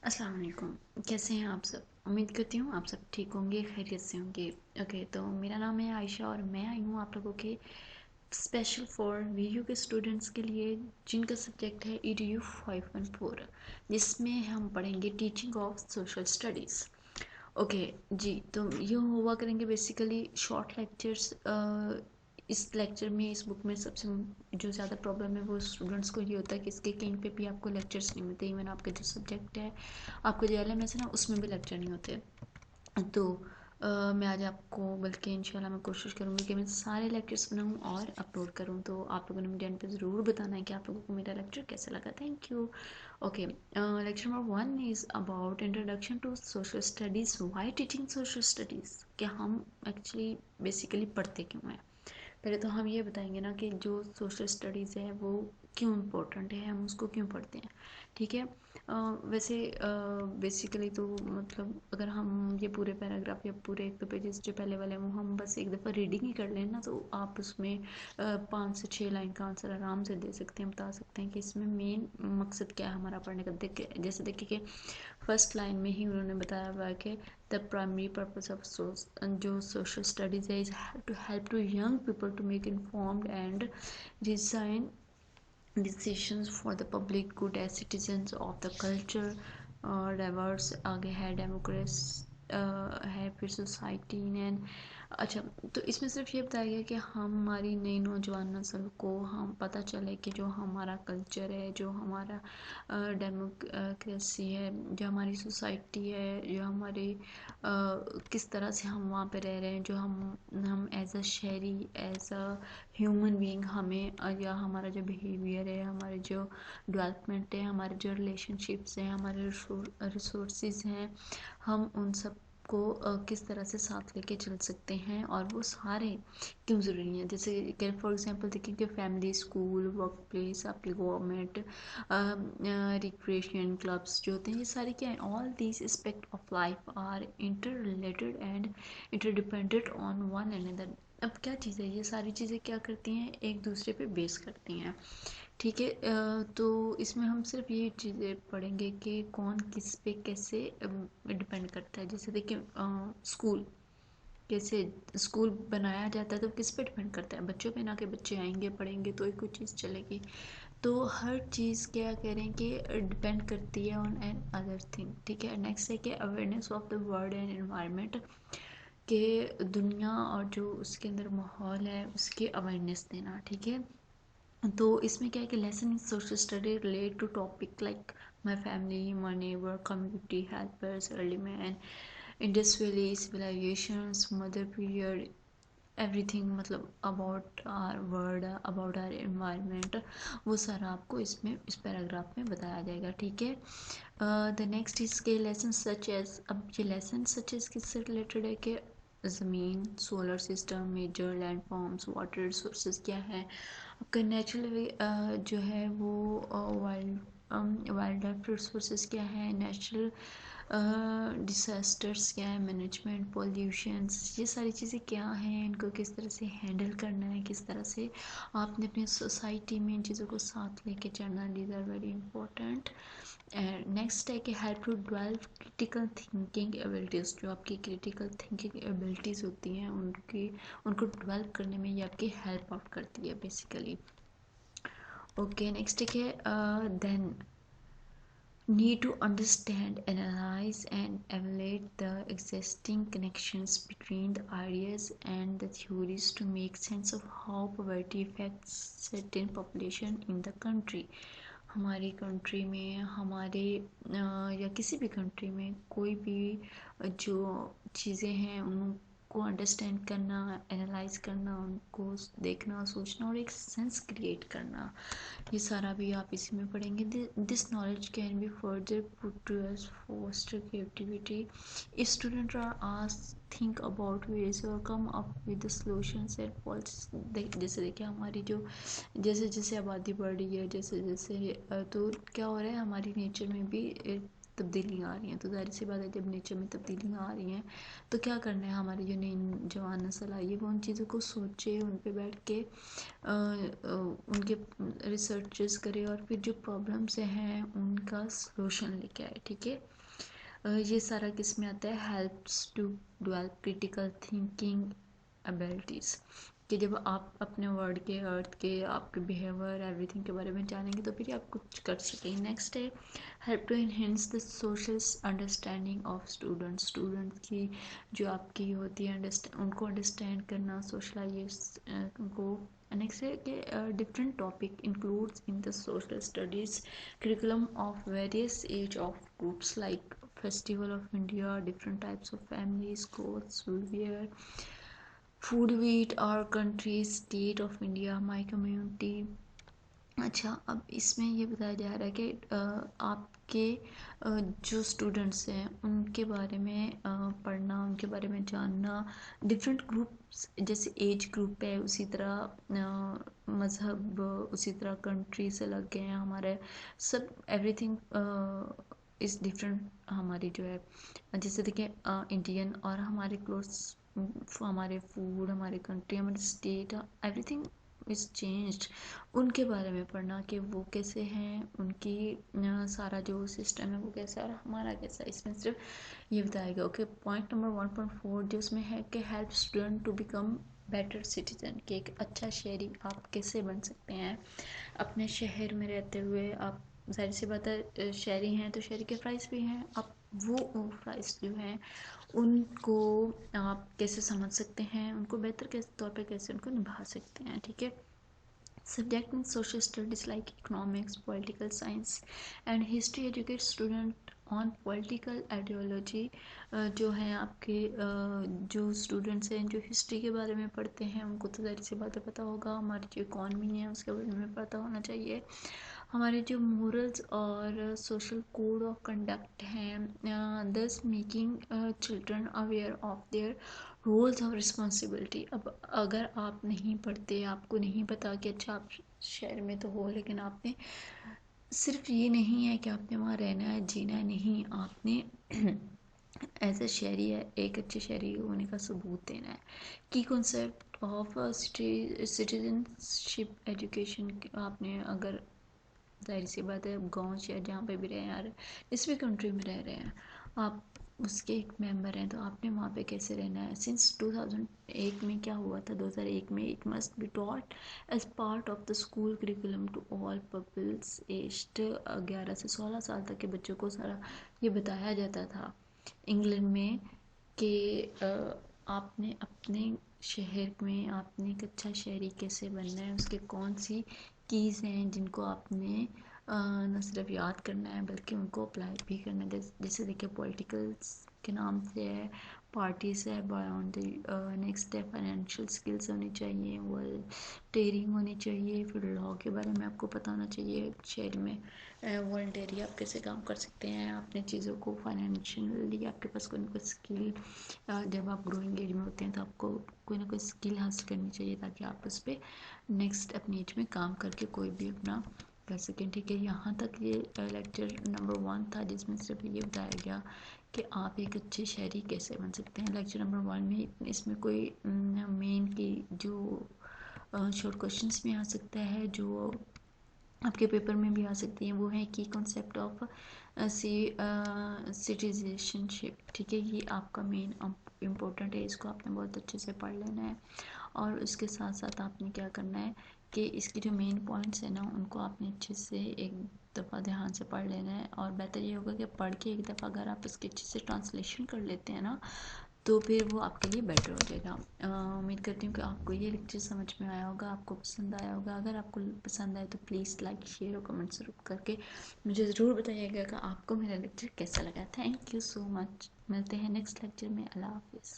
अस्सलाम वालेकुम। कैसे हैं आप सब? उम्मीद करती हूँ आप सब ठीक होंगे, खैरियत से होंगे। ओके, तो मेरा नाम है आयशा और मैं आई हूँ आप लोगों के स्पेशल फॉर वीडियो के स्टूडेंट्स के लिए जिनका सब्जेक्ट है EDU 514, जिसमें हम पढ़ेंगे teaching of social studies. Okay जी, तो ये हुआ करेंगे बेसिकली शॉर्ट लेक्चर्स। इस लेक्चर में, इस बुक में सबसे जो ज़्यादा प्रॉब्लम है वो स्टूडेंट्स को ये होता है कि इसके कहीं पे भी आपको लेक्चर्स नहीं मिलते। इवन आपका जो सब्जेक्ट है, आपका जो LMS है ना, उसमें भी लेक्चर नहीं होते। तो मैं आज आपको, बल्कि इंशाल्लाह मैं कोशिश करूँगी कि मैं सारे लेक्चर्स बनाऊँ और अपलोड करूँ। तो आप लोगों ने मुझे एंड पे ज़रूर बताना है कि आप लोगों को मेरा लेक्चर कैसा लगा। Thank you. Okay, lecture number 1 is about introduction to social studies. Why teaching social studies, कि हम एक्चुअली बेसिकली पढ़ते क्यों हैं। पहले तो हम ये बताएंगे ना कि जो सोशल स्टडीज़ है वो क्यों इम्पोर्टेंट है, हम उसको क्यों पढ़ते हैं। ठीक है। वैसे बेसिकली तो मतलब अगर हम ये पूरे पैराग्राफ या पूरे एक दो पेजेस जो पहले वाले हैं वो हम बस एक दफ़ा रीडिंग ही कर लें ना, तो आप उसमें 5 से 6 लाइन का आंसर आराम से दे सकते हैं, बता सकते हैं कि इसमें मेन मकसद क्या है हमारा पढ़ने का। देख जैसे देखिए कि फर्स्ट लाइन में ही उन्होंने बताया हुआ है कि द प्राइमरी पर्पस ऑफ जो सोशल स्टडीज़ है is to help to young people to make informed and design decisions for the public good as citizens of the culture। Diverse आगे है, डेमोक्रेस है, फिर सोसाइटी एंड। अच्छा, तो इसमें सिर्फ ये बताया गया कि हमारी नई नौजवान नस्ल को हम पता चले कि जो हमारा कल्चर है, जो हमारा डेमोक्रेसी है, जो हमारी सोसाइटी है, जो हमारी किस तरह से हम वहाँ पे रह रहे हैं, जो हम एज अ शहरी, एज अ ह्यूमन बीइंग हमें या हमारा जो बिहेवियर है, हमारे जो डेवलपमेंट है, हमारे जो रिलेशनशिप्स हैं, हमारे रिसोर्सेज हैं, हम उन सब को किस तरह से साथ लेके चल सकते हैं और वो सारे क्यों ज़रूरी हैं। जैसे फॉर एग्जांपल देखें कि फैमिली, स्कूल, वर्क प्लेस, आपकी गवर्नमेंट, रिक्रिएशन क्लब्स जो होते हैं, ये सारे क्या हैं, all these aspect of life are interrelated and interdependent on one another. अब क्या चीज़ है, ये सारी चीज़ें क्या करती हैं, एक दूसरे पे बेस करती हैं। ठीक है। तो इसमें हम सिर्फ ये चीज़ें पढ़ेंगे कि कौन किस पे कैसे डिपेंड करता है। जैसे देखिए स्कूल, कैसे स्कूल बनाया जाता है तो किस पे डिपेंड करता है, बच्चों पे ना, कि बच्चे आएंगे पढ़ेंगे तो ही कोई चीज़ चलेगी। तो हर चीज़ क्या करें कि डिपेंड करती है ऑन एन अदर थिंग। ठीक है। नेक्स्ट है कि awareness of the world and environment, के दुनिया और जो उसके अंदर माहौल है उसकी अवेयरनेस देना। ठीक है। तो इसमें क्या है कि lesson in social study relate to topic like my family, my neighbour, community, helpers, early man, Indus valley, civilizations, mother period, everything, मतलब about our world, about our environment, वो सारा आपको इसमें इस पैराग्राफ में बताया जाएगा। ठीक है। द नेक्स्ट इसके लेसन सच एज, अब ये लेसन सच एज किससे रिलेटेड है कि ज़मीन, solar system, major landforms, water resources क्या है, आपका नेचुरल जो है वो वाइल्ड लाइफ रिसोर्सेज क्या है, नेचुरल डिसास्टर्स क्या है, मैनेजमेंट, पॉल्यूशंस, ये सारी चीज़ें क्या हैं, इनको किस तरह से हैंडल करना है, किस तरह से आपने अपनी सोसाइटी में इन चीज़ों को साथ लेके चलना। These are very important. And next है कि help to develop critical thinking abilities, जो आपकी क्रिटिकल थिंकिंग एबिलिटीज़ होती हैं उनको डेवलप करने में ये आपकी हेल्प आउट करती है बेसिकली। ओके, नेक्स्ट है then need to understand, analyze and evaluate the existing connections between the ideas and the theories to make sense of how poverty affects certain population in the country। हमारी country में, हमारे या किसी भी country में कोई भी जो चीज़ें हैं उनको अंडरस्टैंड करना, एनालाइज करना, उनको देखना, सोचना और एक सेंस क्रिएट करना, ये सारा भी आप इसी में पढ़ेंगे। This knowledge can be further put to us foster creativity if student are asked think about ways और come up with solutions and policies. जैसे देखिए हमारी जो जैसे जैसे आबादी बढ़ रही है, जैसे जैसे तो क्या हो रहा है, हमारी नेचर में भी तब्दीलियाँ आ रही हैं। तो जाहिर सी बात है जब नेचर में तब्दीलियाँ आ रही हैं तो क्या करना है, हमारी जो नई जवान नस्ल आई है वो उन चीज़ों को सोचे, उन पे बैठ के उनके रिसर्चेस करे और फिर जो प्रॉब्लम्स हैं उनका सलूशन लेके आए। ठीक है, ये सारा किस में आता है, helps to develop critical thinking abilities, कि जब आप अपने वर्ल्ड के, अर्थ के, आपके बिहेवियर, एवरीथिंग के बारे में जानेंगे तो फिर आप कुछ कर सकेंगे। नेक्स्ट है help to enhance the social understanding of students, students की जो आपकी होती है उनको अंडरस्टैंड करना, सोशलाइज उनको। नेक्स्ट है कि different topic includes in the social studies curriculum of various age of groups like festival of India, different types of families, clothes we wear, food we eat, our country, state of India, my community। अच्छा, अब इसमें ये बताया जा रहा है कि आपके जो स्टूडेंट्स हैं उनके बारे में पढ़ना, उनके बारे में जानना, डिफरेंट ग्रुप्स जैसे एज ग्रुप है, उसी तरह मज़हब, उसी तरह कंट्री से लग गए हैं हमारे, सब एवरीथिंग इज़ डिफरेंट। हमारी जो है जैसे देखें इंडियन और हमारे क्लोथ्स, हमारे फूड, हमारे कंट्री, हमारे स्टेट, एवरीथिंग इज़ चेंज्ड। उनके बारे में पढ़ना कि वो कैसे हैं, उनकी सारा जो सिस्टम है वो कैसा है और हमारा कैसा है, इसमें सिर्फ ये बताएगा। ओके, पॉइंट नंबर 1.4 जो उसमें है कि help student to become better citizen, कि एक अच्छा शहरी आप कैसे बन सकते हैं अपने शहर में रहते हुए। आप जाहिर सी बात है शहरी हैं तो शहरी के फ़राइज़ भी हैं, आप वो फ़राइज़ जो हैं उनको आप कैसे समझ सकते हैं, उनको बेहतर कैसे तौर पे कैसे उनको निभा सकते हैं। ठीक है, subject in social studies like economics, political science and history educate student on political ideology। जो हैं आपके जो स्टूडेंट्स हैं जो हिस्ट्री के बारे में पढ़ते हैं उनको तो ज़ाहिर सी बातें पता होगा, हमारी जो इकॉनमी है उसके बारे में पता होना चाहिए, हमारे जो मोरल्स और सोशल कोड ऑफ कंडक्ट हैं, thus making children aware of their roles of responsibility. अब अगर आप नहीं पढ़ते, आपको नहीं पता कि अच्छा आप शहर में तो हो लेकिन आपने सिर्फ ये नहीं है कि आपने वहाँ रहना है, जीना है, नहीं, आपने एज ए शहरी है, एक अच्छे शहरी होने का सबूत देना है। की कॉन्सेप्ट ऑफ सिटीजनशिप एजुकेशन, आपने अगर जाहिर सी बात है गांव शहर जहाँ पे भी रहे यार, जिस भी कंट्री में रह रहे हैं आप उसके एक मेंबर हैं, तो आपने वहाँ पे कैसे रहना है। सिंस 2001 में क्या हुआ था, 2001 में it must be taught as part of the school curriculum to all peoples aged 11 से 16 साल तक के बच्चों को सारा ये बताया जाता था इंग्लैंड में कि आपने अपने शहर में आपने एक अच्छा शहरी कैसे बनना है, उसके कौन सी कीज़ हैं जिनको आपने न सिर्फ याद करना है बल्कि उनको अप्लाई भी करना है। जैसे देखिए पॉलिटिकल्स के नाम से है, पार्टीज है, बाउंड नेक्स्ट है फाइनेंशियल स्किल्स होनी चाहिए, वॉलंटियरिंग होनी चाहिए, फिर लॉ के बारे में आपको पता होना चाहिए, शहर में वॉलंटियरी आप कैसे काम कर सकते हैं, अपने चीज़ों को फाइनेंशियली आपके पास कोई ना कोई स्किल, जब आप ग्रोइंग एज में होते हैं तो आपको कोई ना कोई स्किल हासिल करनी चाहिए ताकि आप उस पर नेक्स्ट अपनी एज में काम करके कोई भी अपना कर सकें। ठीक है, यहाँ तक ये लेक्चर नंबर 1 था जिसमें सिर्फ ये बताया गया कि आप एक अच्छे शहरी कैसे बन सकते हैं। लेक्चर नंबर 1 में इसमें कोई मेन की जो शॉर्ट क्वेश्चंस में आ सकता है, जो आपके पेपर में भी आ सकती हैं, वो है की कॉन्सेप्ट ऑफ सिटीजनशिप। ठीक है, ये आपका मेन इम्पोर्टेंट है, इसको आपने बहुत अच्छे से पढ़ लेना है और उसके साथ साथ आपने क्या करना है कि इसके जो मेन पॉइंट्स हैं ना उनको आपने अच्छे से एक दफ़ा ध्यान से पढ़ लेना है। और बेहतर ये होगा कि पढ़ के एक दफ़ा अगर आप इसके अच्छे से ट्रांसलेशन कर लेते हैं ना तो फिर वो आपके लिए बेटर हो जाएगा। उम्मीद करती हूँ कि आपको ये लेक्चर समझ में आया होगा, आपको पसंद आया होगा। अगर आपको पसंद आए तो प्लीज़ लाइक, शेयर और कमेंट ज़रूर करके मुझे ज़रूर बताइएगा कि आपको मेरा लेक्चर कैसा लगा। थैंक यू सो मच, मिलते हैं नेक्स्ट लेक्चर में। अल्लाह हाफिज़।